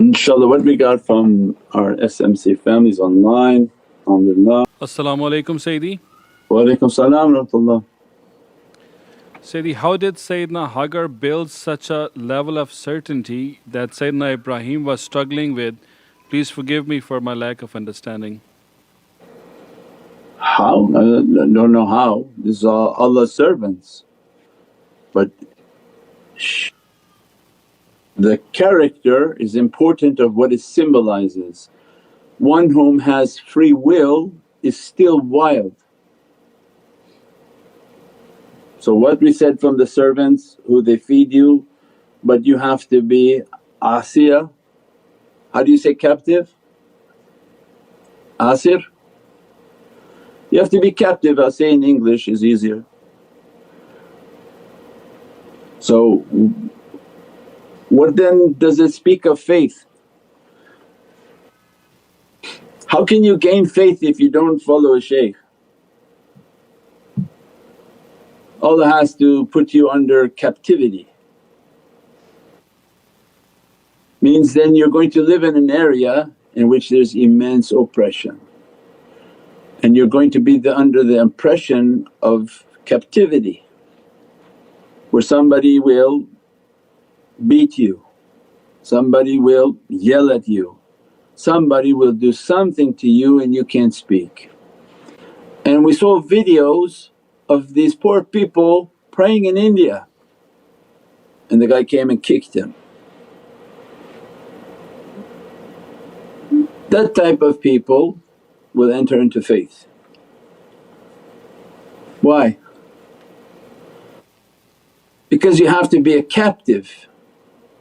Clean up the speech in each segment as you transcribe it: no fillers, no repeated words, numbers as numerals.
InshaAllah, what we got from our SMC families online, alhamdulillah. As-salamu alaykum Sayyidi. Wa alaikum salam wa rahmatullah. Sayyidi, how did Sayyidina Hagar build such a level of certainty that Sayyidina Ibrahim was struggling with? Please forgive me for my lack of understanding. How? I don't know how, this is all Allah's servants. But the character is important of what it symbolizes. One whom has free will is still wild. So what we said from the servants who they feed you, but you have to be asir. How do you say captive? Asir? You have to be captive, I'll say in English is easier. So what then does it speak of faith? How can you gain faith if you don't follow a shaykh? Allah has to put you under captivity. Means then you're going to live in an area in which there's immense oppression and you're going to be under the impression of captivity where somebody will beat you, somebody will yell at you, somebody will do something to you and you can't speak. And we saw videos of these poor people praying in India and the guy came and kicked him. That type of people will enter into faith. Why? Because you have to be a captive,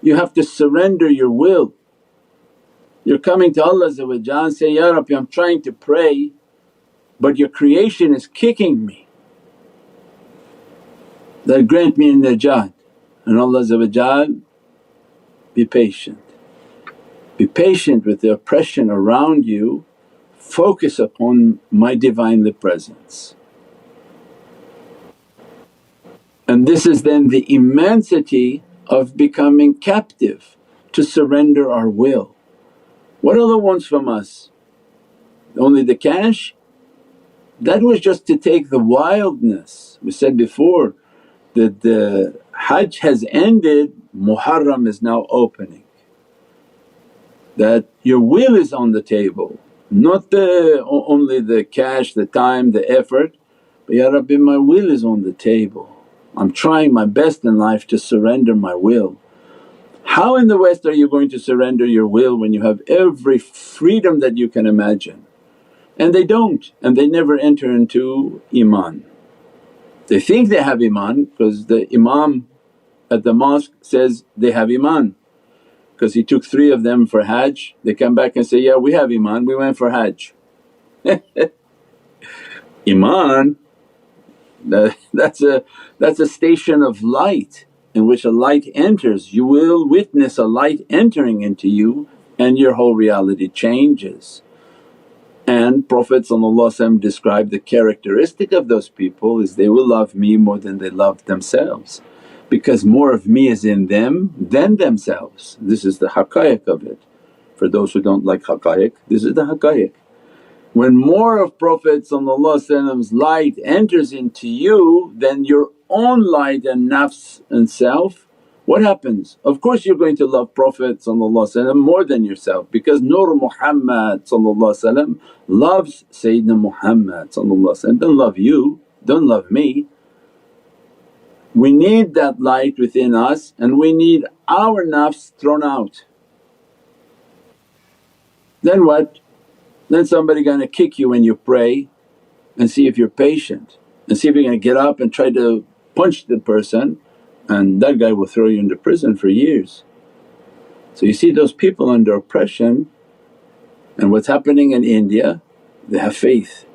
you have to surrender your will. You're coming to Allah and say, Ya Rabbi, I'm trying to pray but your creation is kicking me, that grant me najat. And Allah, be patient. Be patient with the oppression around you, focus upon my Divinely Presence. And this is then the immensity of becoming captive, to surrender our will. What Allah wants from us? Only the cash? That was just to take the wildness. We said before that the Hajj has ended, Muharram is now opening. That your will is on the table, not only the cash, the time, the effort, but Ya Rabbi, my will is on the table. I'm trying my best in life to surrender my will. How in the West are you going to surrender your will when you have every freedom that you can imagine? And they don't, and they never enter into Iman. They think they have Iman because the Imam at the mosque says they have Iman, because he took 3 of them for Hajj. They come back and say, yeah we have Iman, we went for Hajj. Iman, that's a station of light in which a light enters. You will witness a light entering into you and your whole reality changes. And Prophet described the characteristic of those people is they will love me more than they love themselves, because more of me is in them than themselves. This is the haqqaiq of it. For those who don't like haqqaiq, this is the haqqaiq. When more of Prophet's light enters into you than your own light and nafs and self, what happens? Of course you're going to love Prophet more than yourself, because Nur Muhammad loves Sayyidina Muhammad, don't love you, don't love me. We need that light within us and we need our nafs thrown out. Then what? Then somebody gonna kick you when you pray and see if you're patient, and see if you're gonna get up and try to punch the person, and that guy will throw you into prison for years. So you see those people under oppression, and what's happening in India, they have faith,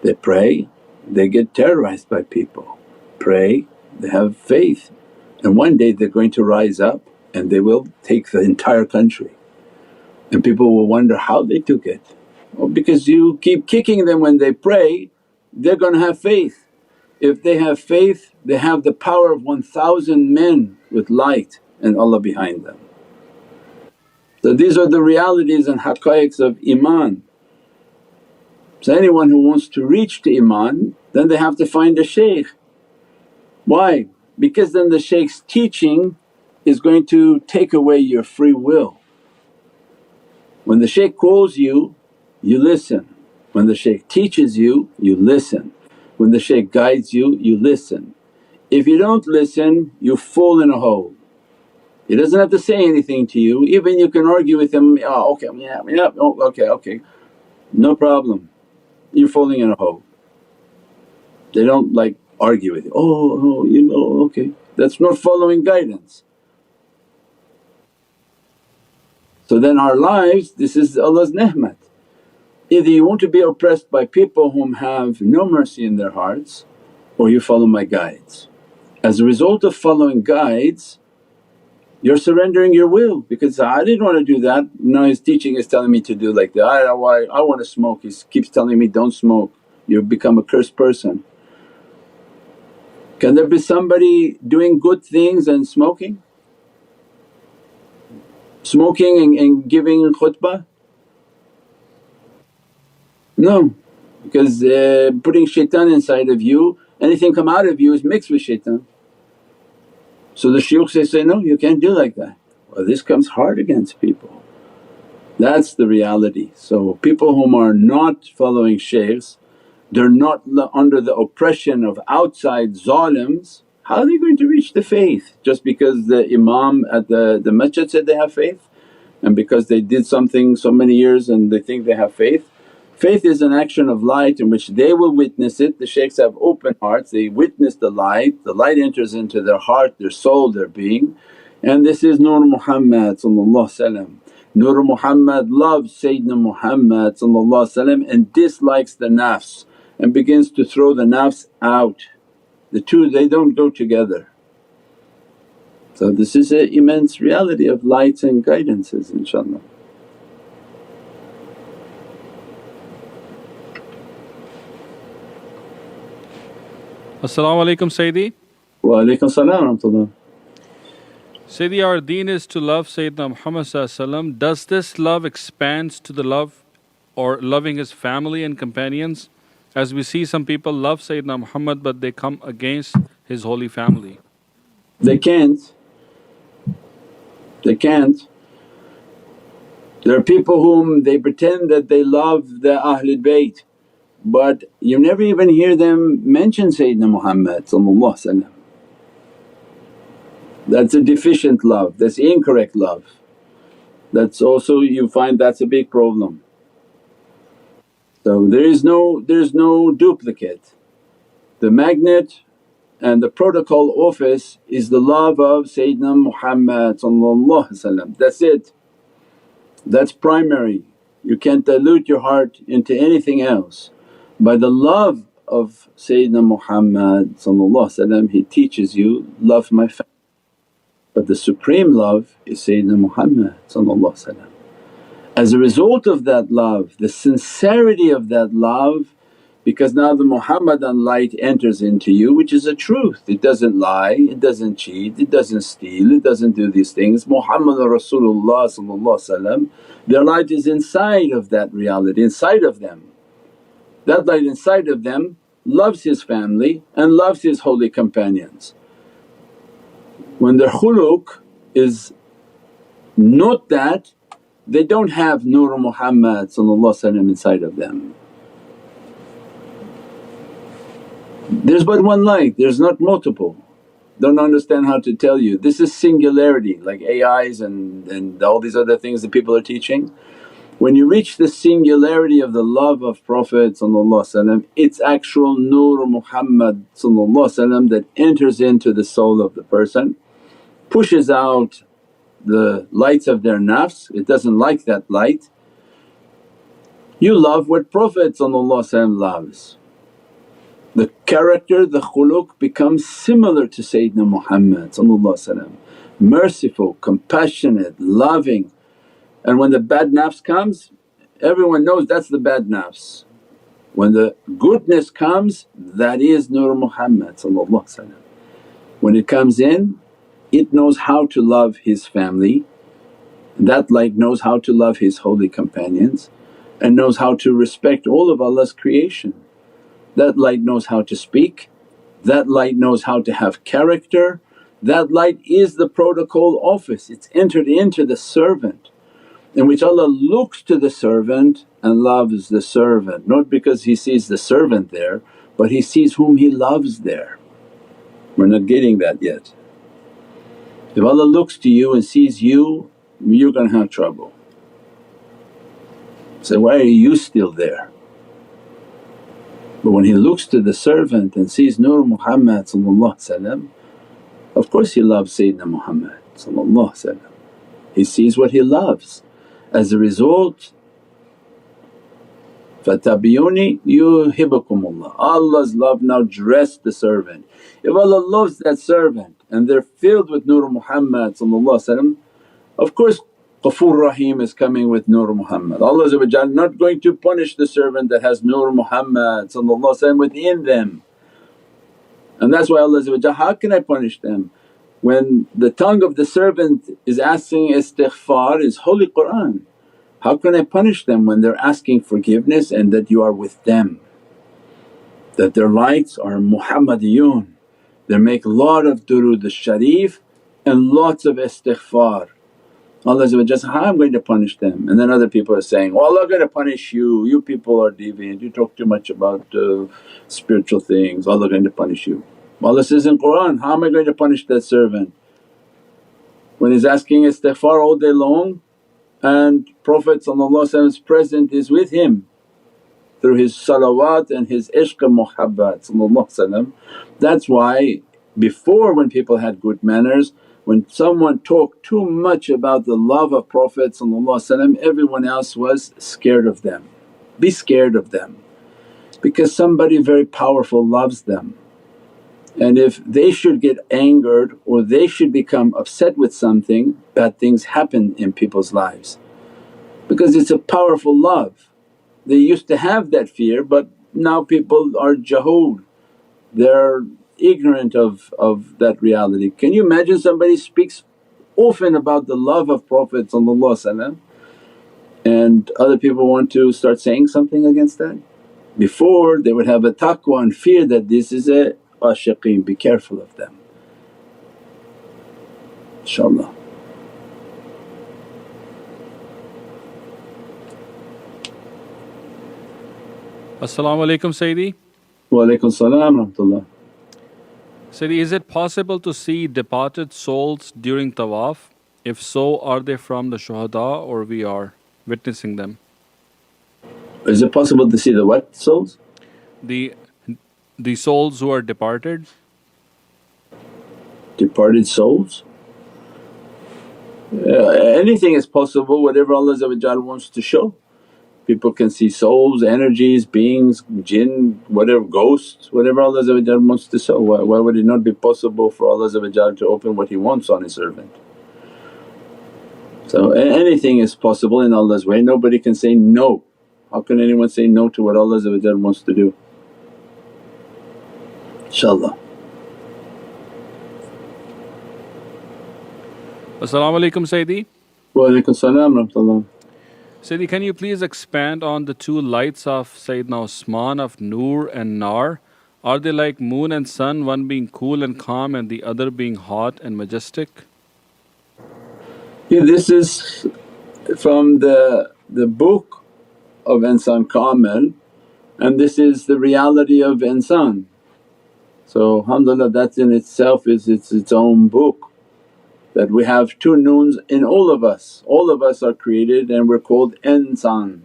they pray, they get terrorized by people, pray, they have faith, and one day they're going to rise up and they will take the entire country. And people will wonder how they took it. Well, because you keep kicking them when they pray, they're going to have faith. If they have faith, they have the power of 1000 men with light and Allah behind them. So these are the realities and haqqaiqs of Iman. So anyone who wants to reach to Iman, then they have to find a shaykh. Why? Because then the shaykh's teaching is going to take away your free will. When the shaykh calls you, you listen. When the shaykh teaches you, you listen. When the shaykh guides you, you listen. If you don't listen, you fall in a hole. He doesn't have to say anything to you, even you can argue with him, oh okay, yeah, oh, okay, no problem, you're falling in a hole. They don't like argue with you, oh you know, okay, that's not following guidance. So then our lives, this is Allah's ni'mat. Either you want to be oppressed by people whom have no mercy in their hearts, or you follow my guides. As a result of following guides, you're surrendering your will because, I didn't want to do that, now his teaching is telling me to do like that. I want to smoke, he keeps telling me don't smoke, you become a cursed person. Can there be somebody doing good things and smoking? Smoking and giving khutbah? No, because putting shaitan inside of you, anything come out of you is mixed with shaitan. So the shuyukh say, no you can't do like that. Well, this comes hard against people. That's the reality. So people whom are not following shaykhs, they're not under the oppression of outside zalims, how are they going to reach the faith? Just because the imam at the masjid said they have faith, and because they did something so many years and they think they have faith. Faith is an action of light in which they will witness it. The shaykhs have open hearts, they witness the light enters into their heart, their soul, their being, and this is Nur Muhammad. Nur Muhammad loves Sayyidina Muhammad and dislikes the nafs and begins to throw the nafs out. The two, they don't go together. So this is an immense reality of lights and guidances, inshaAllah. As-salamu alaykum Sayyidi. Wa alaykum salam wa rahmatullah. Sayyidi, our deen is to love Sayyidina Muhammad. Does this love expands to the love or loving his family and companions? As we see some people love Sayyidina Muhammad but they come against his holy family. They can't. There are people whom they pretend that they love the Ahlul Bayt, but you never even hear them mention Sayyidina Muhammad. That's a deficient love, that's incorrect love. That's also, you find that's a big problem. So there's no duplicate. The magnet and the protocol office is the love of Sayyidina Muhammad. That's it, that's primary. You can't dilute your heart into anything else. By the love of Sayyidina Muhammad he teaches you, love my family. But the supreme love is Sayyidina Muhammad. As a result of that love, the sincerity of that love, because now the Muhammadan light enters into you, which is a truth, it doesn't lie, it doesn't cheat, it doesn't steal, it doesn't do these things. Muhammadur Rasulullah, their light is inside of that reality, inside of them. That light inside of them loves his family and loves his holy companions. When their khuluq is not that, they don't have Nur Muhammad inside of them. There's but one light, there's not multiple. Don't understand how to tell you. This is singularity like AIs and all these other things that people are teaching. When you reach the singularity of the love of Prophet it's actual Nur Muhammad that enters into the soul of the person, pushes out the lights of their nafs, it doesn't like that light. You love what Prophet loves. The character, the khuluq becomes similar to Sayyidina Muhammad, merciful, compassionate, loving. And when the bad nafs comes, everyone knows that's the bad nafs. When the goodness comes, that is Nur Muhammad. When it comes in, it knows how to love his family That light knows how to love his holy companions and knows how to respect all of Allah's creation. That light knows how to speak, that light knows how to have character. That light is the protocol office, it's entered into the servant, in which Allah looks to the servant and loves the servant, not because He sees the servant there but He sees whom He loves there. We're not getting that yet. If Allah looks to you and sees you, you're gonna have trouble. So why are you still there? But when He looks to the servant and sees Nur Muhammad, of course He loves Sayyidina Muhammad. He sees what He loves. As a result, فَتَبِعُونِي يُحِبُّكُمُ Allah's love now dress the servant. If Allah loves that servant and they're filled with Nur Muhammad, of course Ghafoor Rahim is coming with Nur Muhammad. Allah not going to punish the servant that has Nur Muhammad within them. And that's why Allah, how can I punish them? When the tongue of the servant is asking istighfar is Holy Qur'an. How can I punish them when they're asking forgiveness and that you are with them? That their lights are Muhammadiyun, they make a lot of durood al-sharif and lots of istighfar. Allah how I'm going to punish them? And then other people are saying, well Allah going to punish you, you people are deviant, you talk too much about spiritual things, Allah going to punish you. Allah says in Qur'an, how am I going to punish that servant when he's asking istighfar all day long and Prophet's present is with him through his salawat and his ishq and muhabbat. That's why before, when people had good manners, when someone talked too much about the love of Prophet everyone else was scared of them. Be scared of them because somebody very powerful loves them. And if they should get angered or they should become upset with something, bad things happen in people's lives because it's a powerful love. They used to have that fear but now people are jahul, they're ignorant of that reality. Can you imagine somebody speaks often about the love of Prophet and other people want to start saying something against that? Before they would have a taqwa and fear that this is a ashiqeen, be careful of them, inshaAllah. As-salamu alaykum Sayyidi. Wa alaykum salam rahmatullah. Sayyidi, is it possible to see departed souls during tawaf? If so, are they from the shuhada or we are witnessing them? Is it possible to see the what souls? The souls who are departed. Departed souls? Anything is possible, whatever Allah wants to show. People can see souls, energies, beings, jinn, whatever, ghosts, whatever Allah wants to show. Why would it not be possible for Allah to open what He wants on His servant? So anything is possible in Allah's way, nobody can say no. How can anyone say no to what Allah wants to do? InshaAllah. As-salamu alaykum Sayyidi. Wa alaykum salam rahmatullah. Sayyidi, can you please expand on the two lights of Sayyidina Uthman of Noor and Naar? Are they like moon and sun, one being cool and calm and the other being hot and majestic? Yeah, this is from the book of Insan Kamil and this is the reality of insan. So alhamdulillah, that in itself is its own book, that we have two noons in all of us. All of us are created and we're called insan.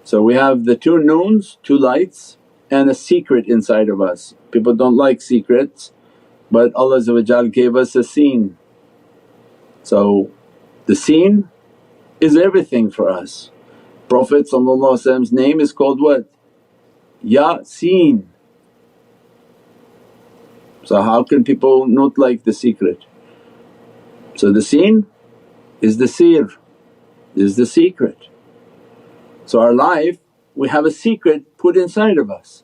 So we have the two noons, two lights and a secret inside of us. People don't like secrets but Allah gave us a seen. So the seen is everything for us. Prophet's name is called what? Yasin. So how can people not like the secret? So the seen is the sir, is the secret. So our life, we have a secret put inside of us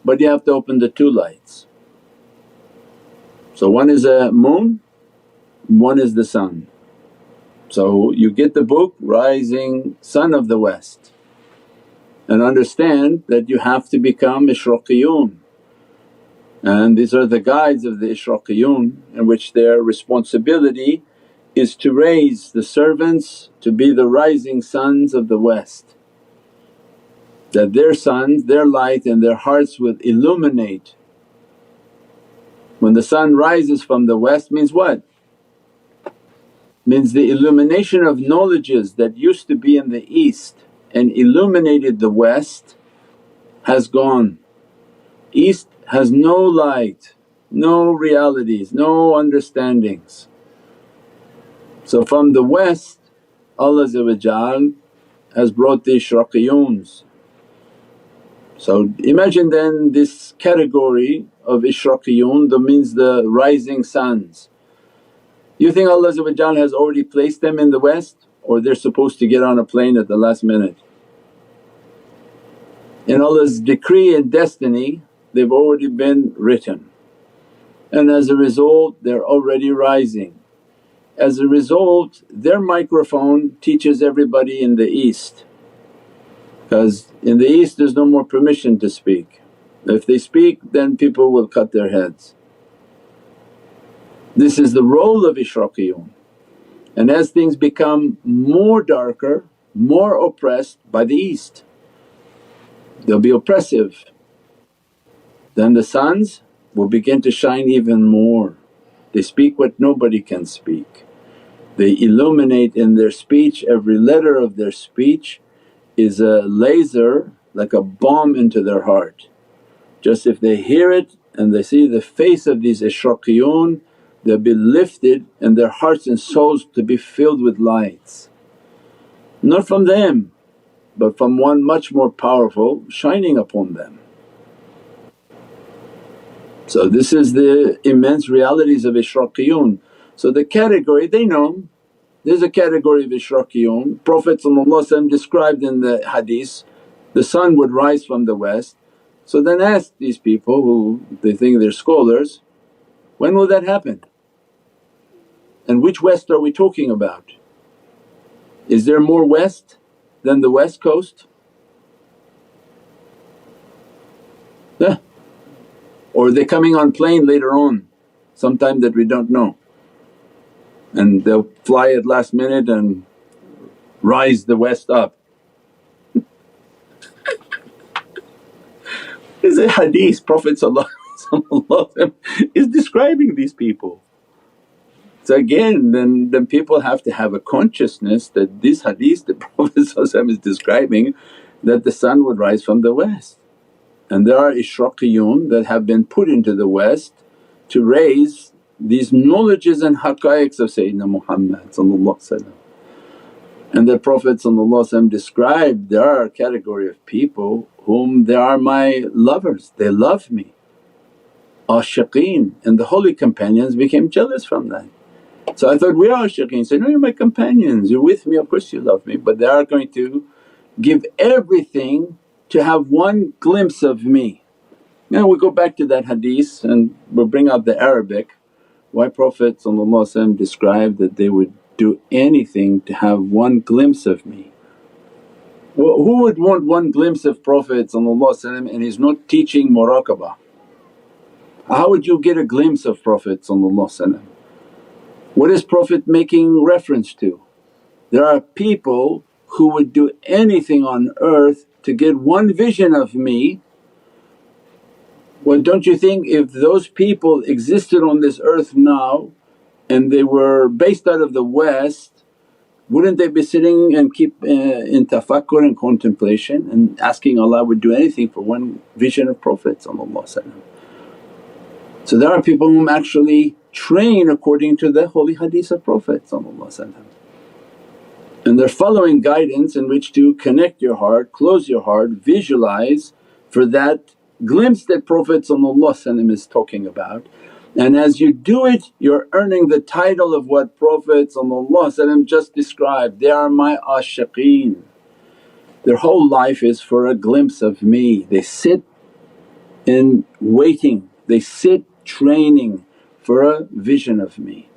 but you have to open the two lights. So one is a moon, one is the sun. So you get the book Rising Sun of the West and understand that you have to become Ishraqiyun, and these are the guides of the Ishraqiyun, in which their responsibility is to raise the servants to be the rising suns of the West, that their suns, their light and their hearts will illuminate. When the sun rises from the west means what? Means the illumination of knowledges that used to be in the east and illuminated the west has gone. East has no light, no realities, no understandings. So from the west Allah has brought the Ishraqiyuns. So imagine then this category of Ishraqiyun, that means the rising suns. You think Allah has already placed them in the west, or they're supposed to get on a plane at the last minute? In Allah's decree and destiny they've already been written, and as a result they're already rising. As a result their microphone teaches everybody in the east, because in the east there's no more permission to speak. If they speak then people will cut their heads. This is the role of Ishraqiyun, and as things become more darker, more oppressed by the east, they'll be oppressive, then the suns will begin to shine even more. They speak what nobody can speak, they illuminate in their speech. Every letter of their speech is a laser, like a bomb into their heart. Just if they hear it and they see the face of these Ishraqiyun, they'll be lifted and their hearts and souls to be filled with lights. Not from them but from one much more powerful shining upon them. So this is the immense realities of Ishraqiyun. So the category they know, there's a category of Ishraqiyun. Prophet described in the hadith, the sun would rise from the west. So then ask these people who they think they're scholars, when will that happen? And which west are we talking about? Is there more west than the west coast? Yeah. Or are they coming on plane later on sometime that we don't know, and they'll fly at last minute and rise the west up. There's a hadith Prophet is describing these people. So again then people have to have a consciousness that this hadith the Prophet is describing, that the sun would rise from the west. And there are Ishraqiyun that have been put into the west to raise these knowledges and haqqaiqs of Sayyidina Muhammad. And the Prophet described, there are a category of people whom they are my lovers, they love me, ashiqeen, and the holy companions became jealous from that. So I thought, we are ashiqeen, said, no, you're my companions, you're with me, of course you love me, but they are going to give everything to have one glimpse of me. Now we go back to that hadith and we'll bring out the Arabic, why Prophet described that they would do anything to have one glimpse of me. Well, who would want one glimpse of Prophet and he's not teaching muraqabah? How would you get a glimpse of Prophet? What is Prophet making reference to? There are people who would do anything on earth to get one vision of me. Well, don't you think if those people existed on this earth now and they were based out of the West, wouldn't they be sitting and keep in tafakkur and contemplation and asking Allah would do anything for one vision of Prophet? So there are people whom actually train according to the holy hadith of Prophet, and they're following guidance in which to connect your heart, close your heart, visualize for that glimpse that Prophet is talking about. And as you do it you're earning the title of what Prophet just described, they are my ashiqeen. Their whole life is for a glimpse of me. They sit in waiting, they sit training for a vision of me.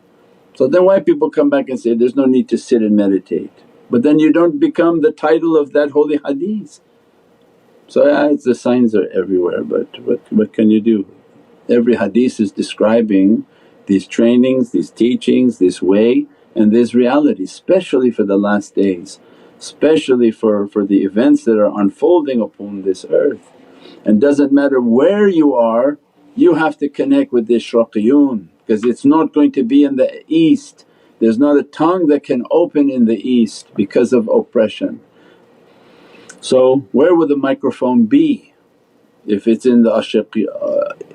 So then why people come back and say, there's no need to sit and meditate, but then you don't become the title of that holy hadith. So the signs are everywhere, but what can you do? Every hadith is describing these trainings, these teachings, this way and this reality, especially for the last days, especially for the events that are unfolding upon this earth. And doesn't matter where you are, you have to connect with this shraqiyun, because it's not going to be in the east. There's not a tongue that can open in the east because of oppression. So where would the microphone be if it's in the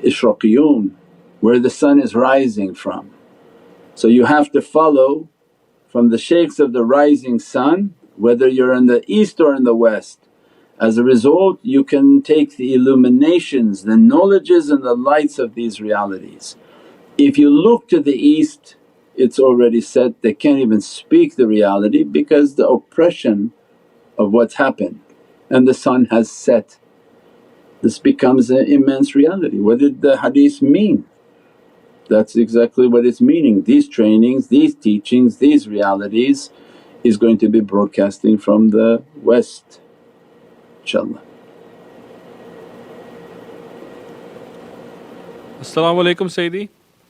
ishraqiyun, where the sun is rising from? So you have to follow from the shaykhs of the rising sun, whether you're in the east or in the west. As a result you can take the illuminations, the knowledges and the lights of these realities. If you look to the east, it's already set, they can't even speak the reality because the oppression of what's happened and the sun has set. This becomes an immense reality. What did the hadith mean? That's exactly what it's meaning. These trainings, these teachings, these realities is going to be broadcasting from the west, inshaAllah. As-salamu alaykum Sayyidi.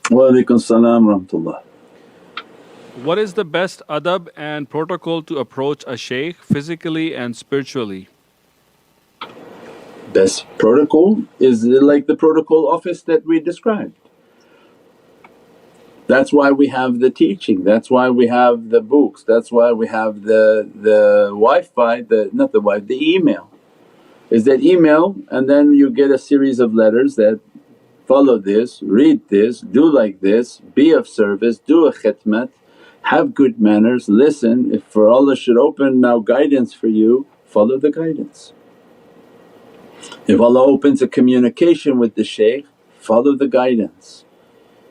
Wa alaykum salam wa rahmatullah. What is the best adab and protocol to approach a shaykh physically and spiritually? Best protocol is like the protocol office that we described. That's why we have the teaching, that's why we have the books, that's why we have the Wi-Fi, the email. Is that email and then you get a series of letters that follow this, read this, do like this, be of service, do a khidmat, have good manners, listen. If for Allah should open now guidance for you, follow the guidance. If Allah opens a communication with the shaykh, follow the guidance,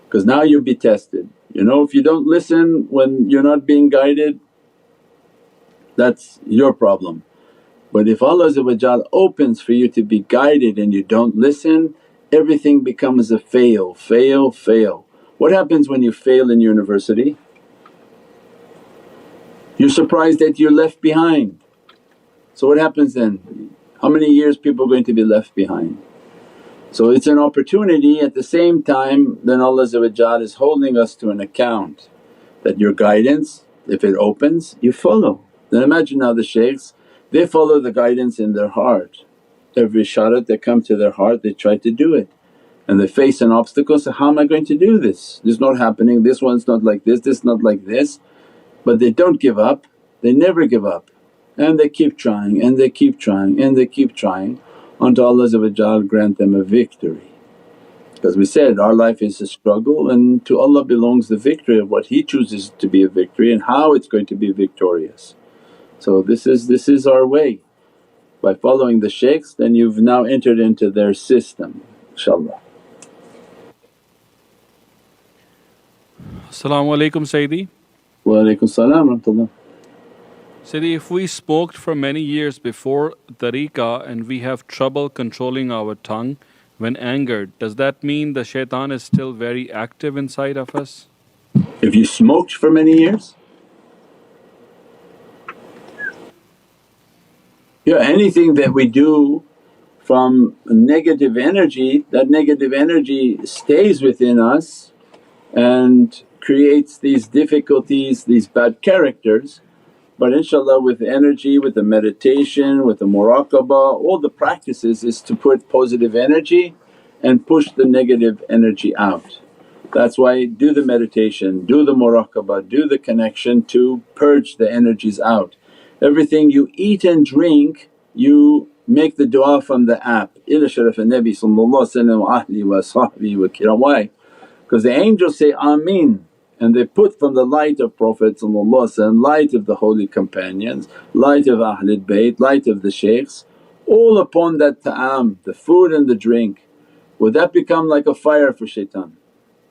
because now you'll be tested. If you don't listen when you're not being guided, that's your problem. But if Allah opens for you to be guided and you don't listen, everything becomes a fail, fail, fail. What happens when you fail in university? You're surprised that you're left behind. So what happens then? How many years people are going to be left behind? So it's an opportunity. At the same time then Allah is holding us to an account that your guidance, if it opens you follow. Then imagine now the shaykhs, they follow the guidance in their heart. Every sharat that come to their heart they try to do it, and they face an obstacle, so how am I going to do this? This is not happening, this one's not like this is not like this. But they don't give up, they never give up, and they keep trying and they keep trying and they keep trying until Allah grant them a victory. Because we said our life is a struggle and to Allah belongs the victory of what He chooses to be a victory and how it's going to be victorious. So this is our way. By following the shaykhs then you've now entered into their system, inshaAllah. As-salamu alaykum Sayyidi. Wa alaykum salam wa rahmatullah. Sayyidi, if we smoked for many years before tariqah and we have trouble controlling our tongue when angered, does that mean the shaitan is still very active inside of us? If you smoked for many years? Yeah, anything that we do from negative energy, that negative energy stays within us and creates these difficulties, these bad characters. But inshaAllah with energy, with the meditation, with the muraqabah, all the practices is to put positive energy and push the negative energy out. That's why do the meditation, do the muraqabah, do the connection to purge the energies out. Everything you eat and drink you make the du'a from the app, ila sharaf al-Nabi wa ahli wa sahbihi wa kiram. Why? Because the angels say Ameen and they put from the light of Prophet, light of the holy companions, light of Ahlul Bayt, light of the shaykhs, all upon that ta'am, the food and the drink. Would that become like a fire for shaitan?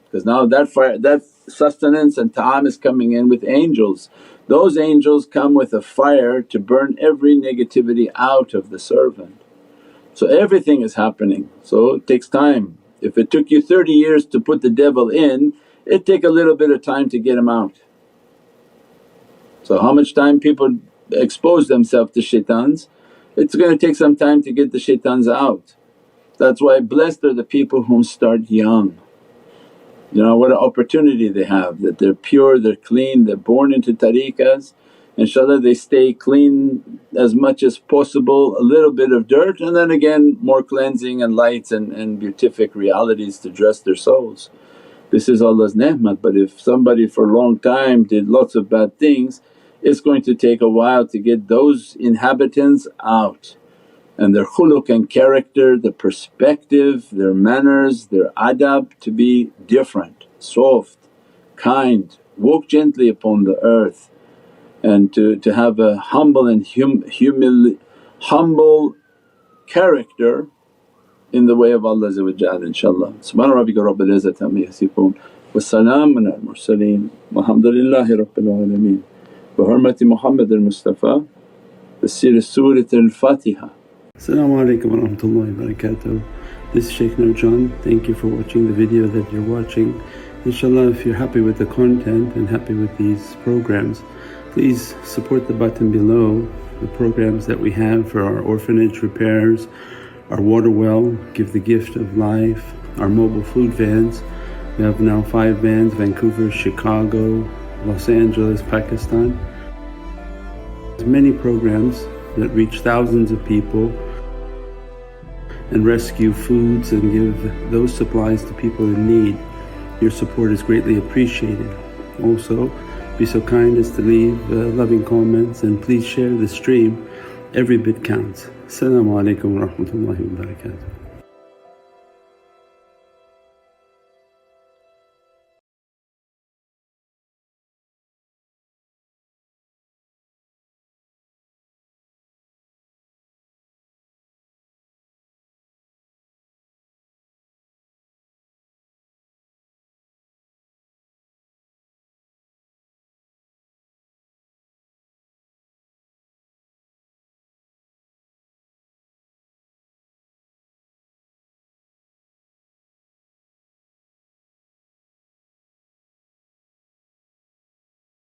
Because now that fire, that sustenance and ta'am is coming in with angels. Those angels come with a fire to burn every negativity out of the servant. So everything is happening, so it takes time. If it took you 30 years to put the devil in, It'd take a little bit of time to get them out. So how much time people expose themselves to shaitans, it's going to take some time to get the shaitans out. That's why blessed are the people whom start young. You know what an opportunity they have, that they're pure, they're clean, they're born into tariqahs. InshaAllah they stay clean as much as possible, a little bit of dirt and then again more cleansing and lights and beatific realities to dress their souls. This is Allah's ni'mat, but if somebody for a long time did lots of bad things, it's going to take a while to get those inhabitants out. And their khuluq and character, the perspective, their manners, their adab to be different, soft, kind, walk gently upon the earth, and to have a humble and humble character in the way of Allah inshaAllah. Subhana rabbika rabbil izzati amma yasifoon wa salaamun al mursaleen walhamdulillahi rabbil alameen. Bi hurmati Muhammad al-Mustafa bi siri Surat al-Fatiha. As-salamu alaykum wa rahmatullahi wa barakatuh. This is Shaykh Nurjan. Thank you for watching the video that you're watching. InshaAllah if you're happy with the content and happy with these programs, please support the button below, the programs that we have for our orphanage repairs, our water well, Give the Gift of Life, our mobile food vans. We have now 5 vans, Vancouver, Chicago, Los Angeles, Pakistan. There's many programs that reach thousands of people and rescue foods and give those supplies to people in need. Your support is greatly appreciated. Also be so kind as to leave loving comments and please share the stream, every bit counts. As-salamu alaykum wa rahmatullahi wa barakatuh.